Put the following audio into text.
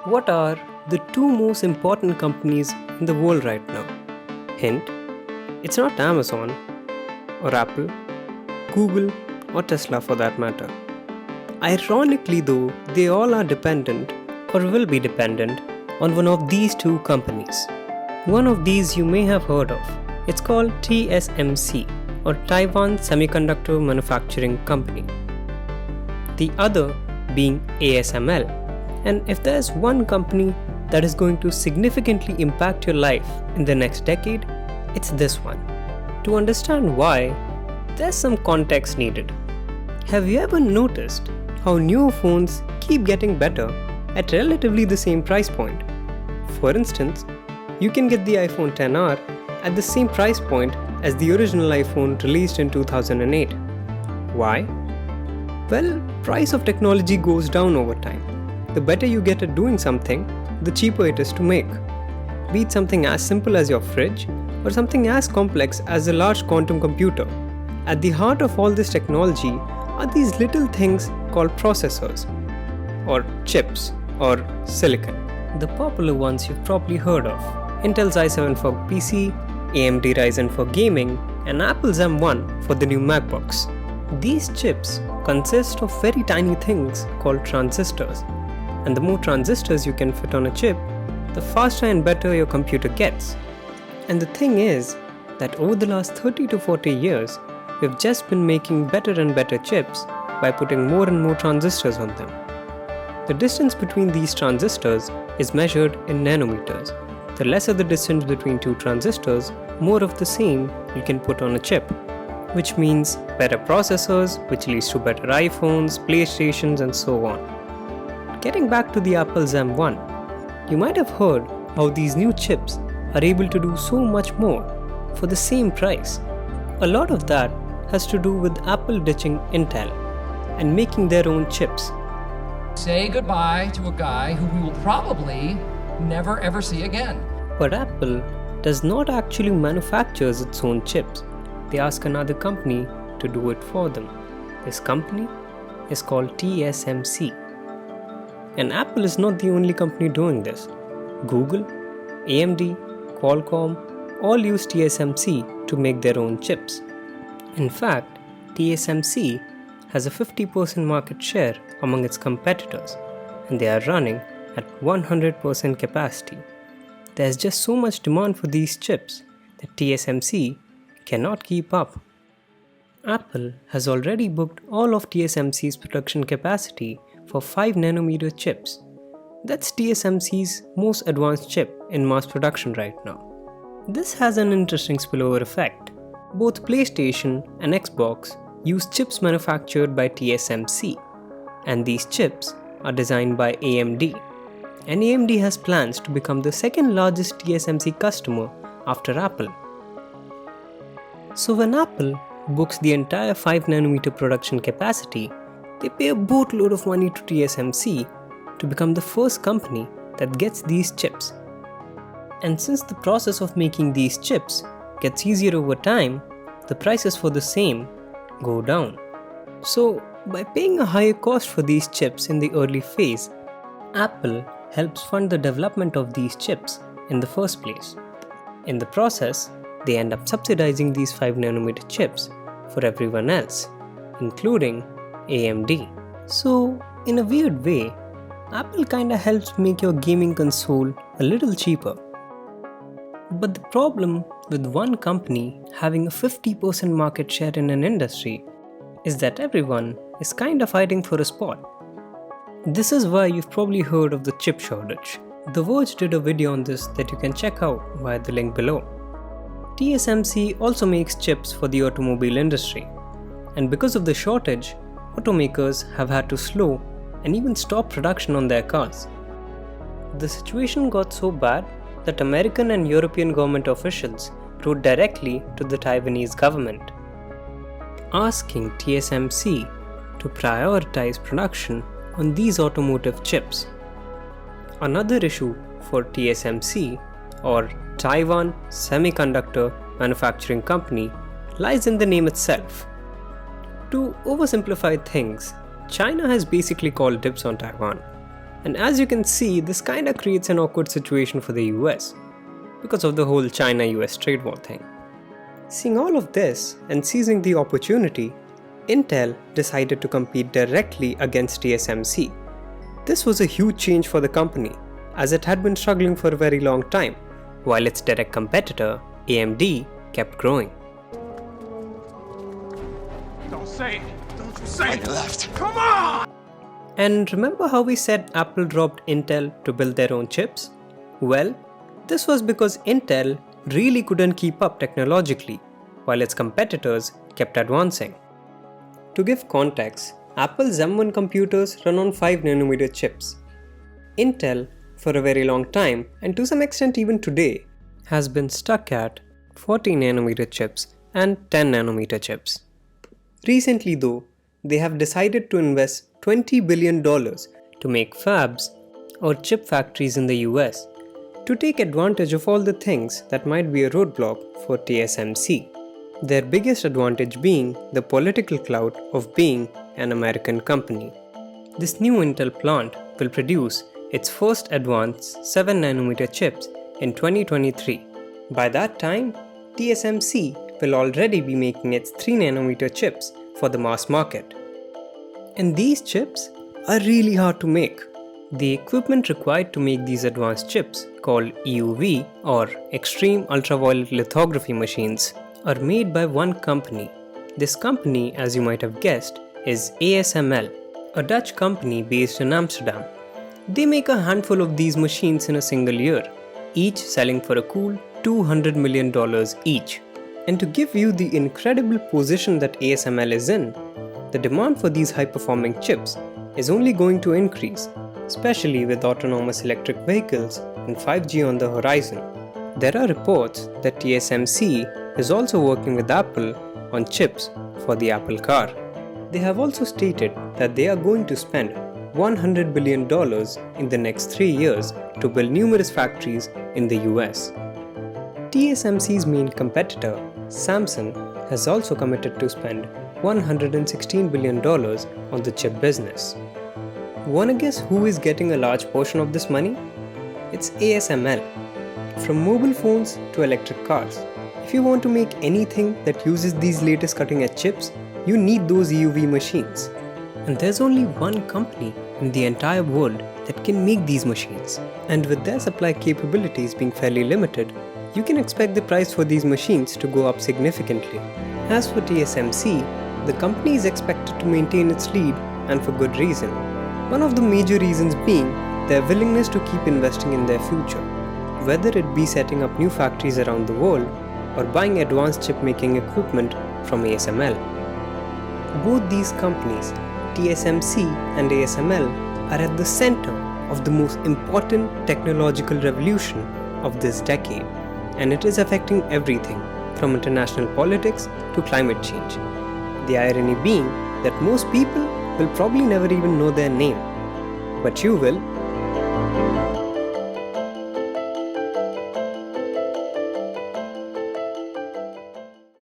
What are the two most important companies in the world right now? Hint, it's not Amazon or Apple, Google or Tesla for that matter. Ironically though, they all are dependent or will be dependent on one of these two companies. One of these you may have heard of. It's called TSMC or Taiwan Semiconductor Manufacturing Company. The other being ASML. And if there's one company that is going to significantly impact your life in the next decade, it's this one. To understand why, there's some context needed. Have you ever noticed how newer phones keep getting better at relatively the same price point? For instance, you can get the iPhone XR at the same price point as the original iPhone released in 2008. Why? Well, price of technology goes down over time. The better you get at doing something, the cheaper it is to make. Be it something as simple as your fridge or something as complex as a large quantum computer. At the heart of all this technology are these little things called processors, or chips, or silicon. The popular ones you've probably heard of: Intel's i7 for PC, AMD Ryzen for gaming, and Apple's M1 for the new MacBooks. These chips consist of very tiny things called transistors. And the more transistors you can fit on a chip, the faster and better your computer gets. And the thing is that over the last 30 to 40 years, we've just been making better and better chips by putting more and more transistors on them. The distance between these transistors is measured in nanometers. The lesser the distance between two transistors, more of the same you can put on a chip. Which means better processors, which leads to better iPhones, PlayStations, and so on. Getting back to the Apple's M1, you might have heard how these new chips are able to do so much more for the same price. A lot of that has to do with Apple ditching Intel and making their own chips. Say goodbye to a guy who we will probably never ever see again. But Apple does not actually manufacture its own chips. They ask another company to do it for them. This company is called TSMC. And Apple is not the only company doing this. Google, AMD, Qualcomm all use TSMC to make their own chips. In fact, TSMC has a 50% market share among its competitors, and they are running at 100% capacity. There's just so much demand for these chips that TSMC cannot keep up. Apple has already booked all of TSMC's production capacity for 5nm chips. That's TSMC's most advanced chip in mass production right now. This has an interesting spillover effect. Both PlayStation and Xbox use chips manufactured by TSMC, and these chips are designed by AMD. And AMD has plans to become the second largest TSMC customer after Apple. So when Apple books the entire 5nm production capacity, they pay a boatload of money to TSMC to become the first company that gets these chips. And since the process of making these chips gets easier over time, the prices for the same go down. So, by paying a higher cost for these chips in the early phase, Apple helps fund the development of these chips in the first place. In the process, they end up subsidizing these 5nm chips for everyone else, including AMD. So, in a weird way, Apple kinda helps make your gaming console a little cheaper. But the problem with one company having a 50% market share in an industry is that everyone is kinda fighting for a spot. This is why you've probably heard of the chip shortage. The Verge did a video on this that you can check out via the link below. TSMC also makes chips for the automobile industry, and because of the shortage, automakers have had to slow and even stop production on their cars. The situation got so bad that American and European government officials wrote directly to the Taiwanese government, asking TSMC to prioritize production on these automotive chips. Another issue for TSMC, or Taiwan Semiconductor Manufacturing Company, lies in the name itself. To oversimplify things, China has basically called dibs on Taiwan. And as you can see, this kinda creates an awkward situation for the US because of the whole China-US trade war thing. Seeing all of this and seizing the opportunity, Intel decided to compete directly against TSMC. This was a huge change for the company, as it had been struggling for a very long time, while its direct competitor, AMD, kept growing. Don't say it! Don't you say it! Left. Come on! And remember how we said Apple dropped Intel to build their own chips? Well, this was because Intel really couldn't keep up technologically, while its competitors kept advancing. To give context, Apple's M1 computers run on 5nm chips. Intel, for a very long time, and to some extent even today, has been stuck at 40nm chips and 10nm chips. Recently though, they have decided to invest $20 billion to make fabs or chip factories in the US to take advantage of all the things that might be a roadblock for TSMC. Their biggest advantage being the political clout of being an American company. This new Intel plant will produce its first advanced 7nm chips in 2023. By that time, TSMC will already be making its 3nm chips for the mass market. And these chips are really hard to make. The equipment required to make these advanced chips, called EUV or Extreme Ultraviolet Lithography machines, are made by one company. This company, as you might have guessed, is ASML, a Dutch company based in Amsterdam. They make a handful of these machines in a single year, each selling for a cool $200 million each. And to give you the incredible position that ASML is in, the demand for these high-performing chips is only going to increase, especially with autonomous electric vehicles and 5G on the horizon. There are reports that TSMC is also working with Apple on chips for the Apple car. They have also stated that they are going to spend $100 billion in the next 3 years to build numerous factories in the US. TSMC's main competitor, Samsung, has also committed to spend $116 billion on the chip business. Wanna guess who is getting a large portion of this money? It's ASML. From mobile phones to electric cars, if you want to make anything that uses these latest cutting-edge chips, you need those EUV machines. And there's only one company in the entire world that can make these machines. And with their supply capabilities being fairly limited, you can expect the price for these machines to go up significantly. As for TSMC, the company is expected to maintain its lead, and for good reason. One of the major reasons being their willingness to keep investing in their future, whether it be setting up new factories around the world or buying advanced chip making equipment from ASML. Both these companies, TSMC and ASML, are at the center of the most important technological revolution of this decade, and it is affecting everything from international politics to climate change. The irony being that most people will probably never even know their name, but you will.